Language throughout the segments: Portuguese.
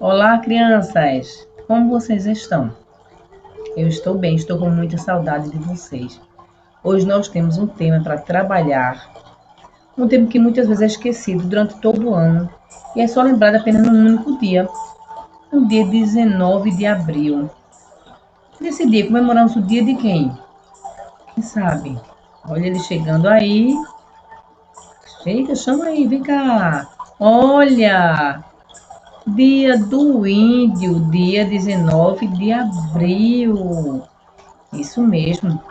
Olá, crianças! Como vocês estão? Eu estou bem, estou com muita saudade de vocês. Hoje nós temos um tema para trabalhar, um tema que muitas vezes é esquecido durante todo o ano e é só lembrado apenas num único dia, no dia 19 de abril. Nesse dia comemoramos o dia de quem? Quem sabe? Olha ele chegando aí. Chega, chama aí, vem cá. Olha! Dia do Índio, dia 19 de abril. Isso mesmo,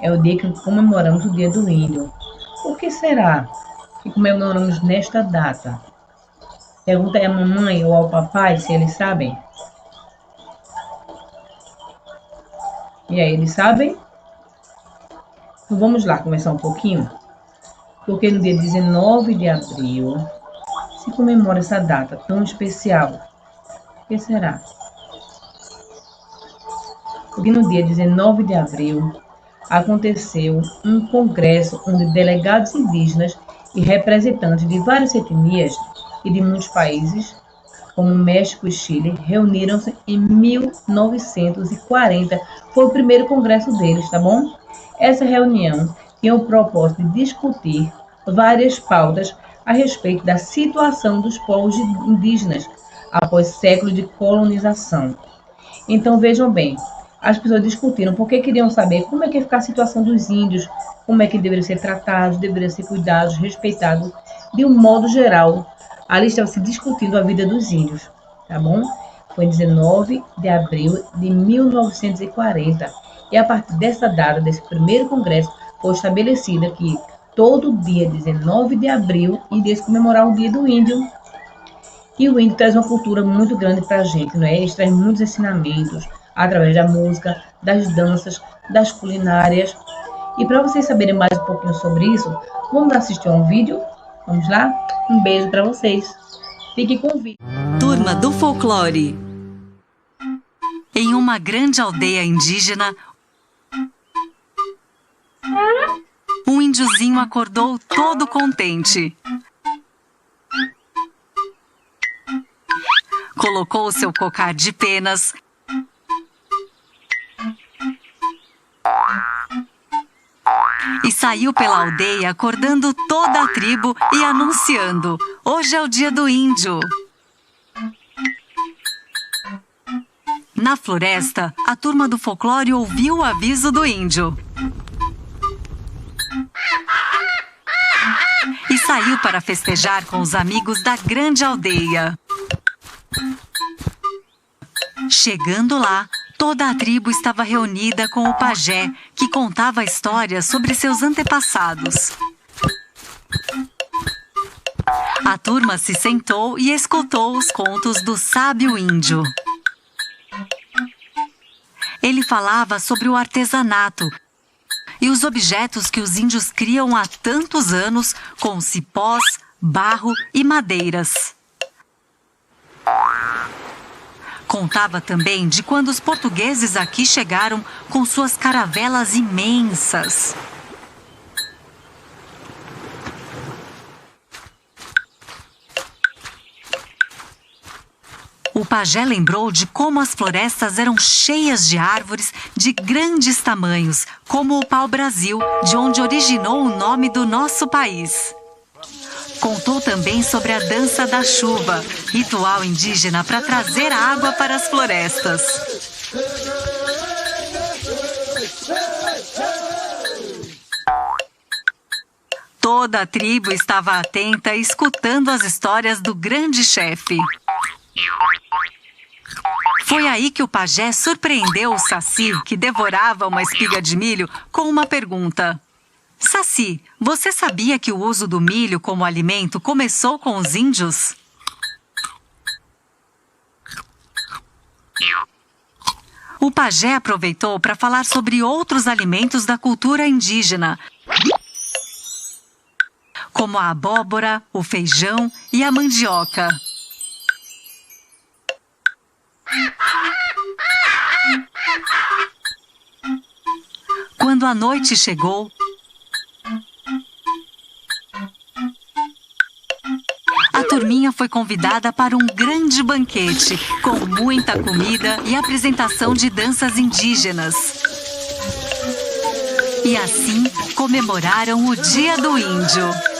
é o dia que comemoramos o Dia do Índio. Por que será que comemoramos nesta data? Pergunta aí à mamãe ou ao papai se eles sabem. E aí, eles sabem? Então vamos lá conversar um pouquinho? Porque no dia 19 de abril se comemora essa data tão especial. Por que será? Porque no dia 19 de abril aconteceu um congresso onde delegados indígenas e representantes de várias etnias e de muitos países, como México e Chile, reuniram-se em 1940. Foi o primeiro congresso deles, tá bom? Essa reunião tinha o propósito de discutir várias pautas a respeito da situação dos povos indígenas após séculos de colonização. Então vejam bem, as pessoas discutiram porque queriam saber como é que ia ficar a situação dos índios, como é que deveriam ser tratados, deveriam ser cuidados, respeitados, de um modo geral. Ali estava se discutindo a vida dos índios, tá bom? Foi 19 de abril de 1940. E a partir dessa data, desse primeiro congresso, foi estabelecida que todo dia 19 de abril iria se comemorar o dia do índio. E o índio traz uma cultura muito grande para a gente, não é? Ele traz muitos ensinamentos através da música, das danças, das culinárias. E para vocês saberem mais um pouquinho sobre isso, vamos assistir a um vídeo? Vamos lá? Um beijo para vocês. Fique com o vídeo. Turma do Folclore. Em uma grande aldeia indígena, um índiozinho acordou todo contente. Colocou seu cocar de penas e saiu pela aldeia acordando toda a tribo e anunciando: hoje é o dia do índio. Na floresta, a turma do folclore ouviu o aviso do índio e saiu para festejar com os amigos da grande aldeia. Chegando lá, toda a tribo estava reunida com o pajé, que contava histórias sobre seus antepassados. A turma se sentou e escutou os contos do sábio índio. Ele falava sobre o artesanato e os objetos que os índios criam há tantos anos com cipós, barro e madeiras. Contava também de quando os portugueses aqui chegaram com suas caravelas imensas. O pajé lembrou de como as florestas eram cheias de árvores de grandes tamanhos, como o pau-brasil, de onde originou o nome do nosso país. Contou também sobre a dança da chuva, ritual indígena para trazer água para as florestas. Toda a tribo estava atenta, escutando as histórias do grande chefe. Foi aí que o pajé surpreendeu o Saci, que devorava uma espiga de milho, com uma pergunta. Saci, você sabia que o uso do milho como alimento começou com os índios? O pajé aproveitou para falar sobre outros alimentos da cultura indígena, como a abóbora, o feijão e a mandioca. Quando a noite chegou, a turminha turminha foi convidada para um grande banquete, com muita comida e apresentação de danças indígenas. E assim comemoraram o Dia do Índio.